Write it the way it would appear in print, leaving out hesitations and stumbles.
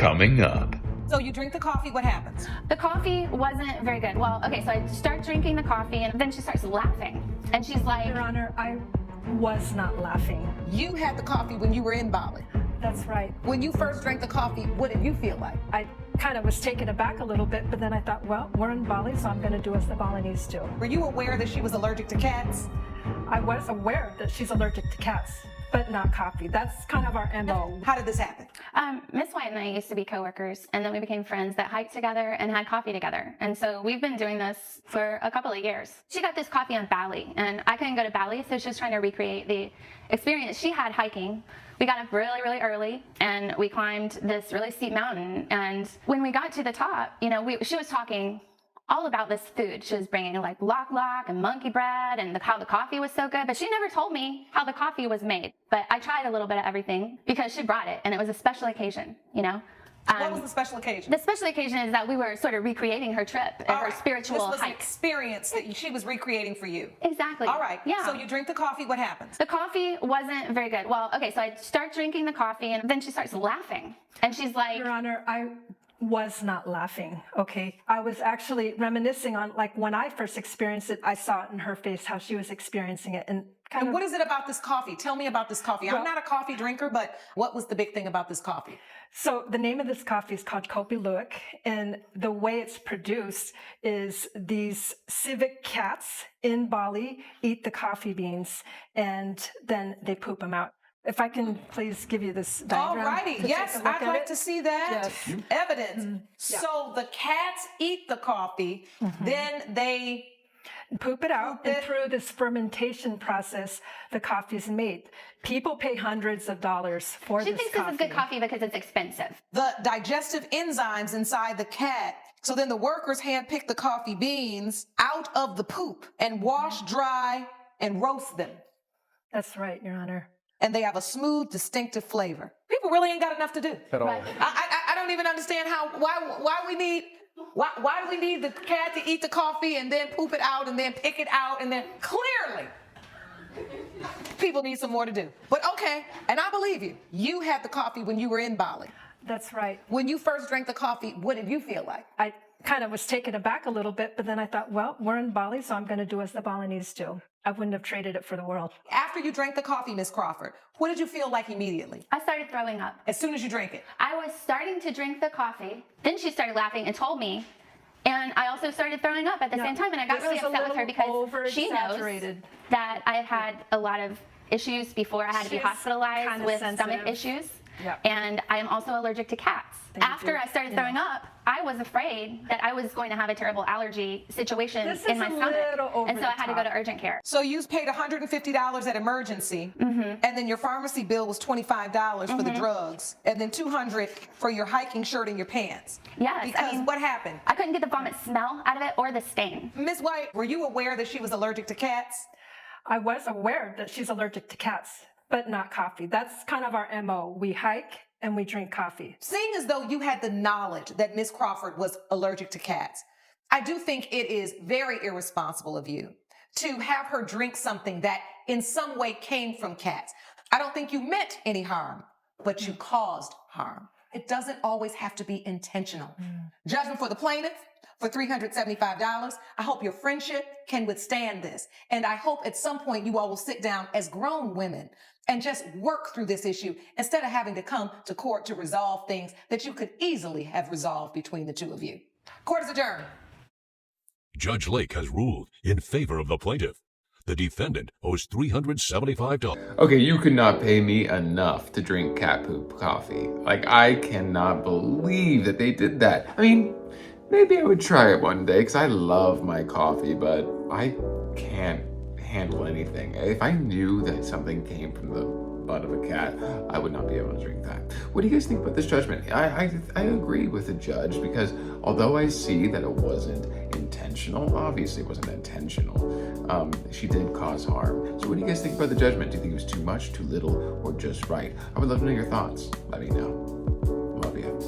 Coming up. So you drink the coffee, what happens? The coffee wasn't very good. Well, okay, so I start drinking the coffee and then she starts laughing. And she's like, Your Honor, I was not laughing. You had the coffee when you were in Bali. That's right. When you first drank the coffee, what did you feel like? I kind of was taken aback a little bit, but then I thought, well, we're in Bali, so I'm going to do as the Balinese do. Were you aware that she was allergic to cats? I was aware that she's allergic to cats, but not coffee. That's kind of our MO. How did this happen? Miss White and I used to be coworkers, and then we became friends that hiked together and had coffee together. And so we've been doing this for a couple of years. She got this coffee on Bali, and I couldn't go to Bali, so she was trying to recreate the experience she had hiking. We got up really, really early, and we climbed this really steep mountain. And when we got to the top, you know, she was talking all about this food. She was bringing like lok lok and monkey bread and how the coffee was so good, but she never told me how the coffee was made. But I tried a little bit of everything because she brought it, and it was a special occasion, you know. What was the special occasion? The special occasion is that we were sort of recreating her trip, her spiritual This was an hike. experience that she was recreating for you. Exactly. All right. Yeah. So you drink the coffee, what happens? The coffee wasn't very good. Well, okay, so I start drinking the coffee and then she starts laughing. And she's like, Your Honor, I was not laughing, okay? I was actually reminiscing on, like, when I first experienced it, I saw it in her face, how she was experiencing it. And what is it about this coffee? Tell me about this coffee. I'm Well- not a coffee drinker, but what was the big thing about this coffee? So the name of this coffee is called Kopi Luwak, and the way it's produced is these civet cats in Bali eat the coffee beans, and then they poop them out. If I can please give you this All diagram. righty. to take Yes, a look I'd at like it. to see that Yes. evidence. Yeah. So the cats eat the coffee, then they Poop it out, Poop and it. through this fermentation process, the coffee is made. People pay hundreds of dollars for she this thinks coffee. this is good coffee because it's expensive. the digestive enzymes inside the cat. So then the workers handpick the coffee beans out of the poop and wash, dry, and roast them. That's right, Your Honor. And they have a smooth, distinctive flavor. People really ain't got enough to do. At all. Right. I don't even understand why do we need the cat to eat the coffee and then poop it out and then pick it out and then clearly people need some more to do. But okay, and I believe you. You had the coffee when you were in Bali. That's right. When you first drank the coffee, what did you feel like? I kind of was taken aback a little bit, but then I thought, well, we're in Bali, so I'm going to do as the Balinese do. I wouldn't have traded it for the world. After you drank the coffee, Miss Crawford, what did you feel like immediately? I started throwing up. As soon as you drank it? I was starting to drink the coffee. Then she started laughing and told me. And I also started throwing up at the No, same time. And I got this really is a upset with her little because she knows over-exaggerated. that I've had a lot of issues before. I had to be She's hospitalized kinda with sensitive. stomach issues. Yeah. And I am also allergic to cats. Thank After you. I started Yeah. throwing up, I was afraid that I was going to have a terrible allergy situation This in is my a stomach. little over And so the I had to go top. to urgent care. So you paid $150 at emergency, and then your pharmacy bill was $25 for the drugs, and then $200 for your hiking shirt and your pants. Yes, Because what happened? I couldn't get the vomit smell out of it or the stain. Miss White, were you aware that she was allergic to cats? I was aware that she's allergic to cats, but not coffee. That's kind of our MO. We hike and we drink coffee. Seeing as though you had the knowledge that Miss Crawford was allergic to cats, I do think it is very irresponsible of you to have her drink something that in some way came from cats. I don't think you meant any harm, but you caused harm. It doesn't always have to be intentional. Judgment for the plaintiff for $375. I hope your friendship can withstand this. And I hope at some point you all will sit down as grown women and just work through this issue instead of having to come to court to resolve things that you could easily have resolved between the two of you. Court is adjourned. Judge Lake has ruled in favor of the plaintiff. The defendant owes $375. Okay, you could not pay me enough to drink cat poop coffee. Like, I cannot believe that they did that. I mean, maybe I would try it one day because I love my coffee, but I can't handle anything. If I knew that something came from the butt of a cat, I would not be able to drink that. What do you guys think about this judgment? I agree with the judge because although I see that it wasn't intentional, obviously it wasn't intentional, she did cause harm. So what do you guys think about the judgment? Do you think it was too much, too little, or just right? I would love to know your thoughts. Let me know. Love you.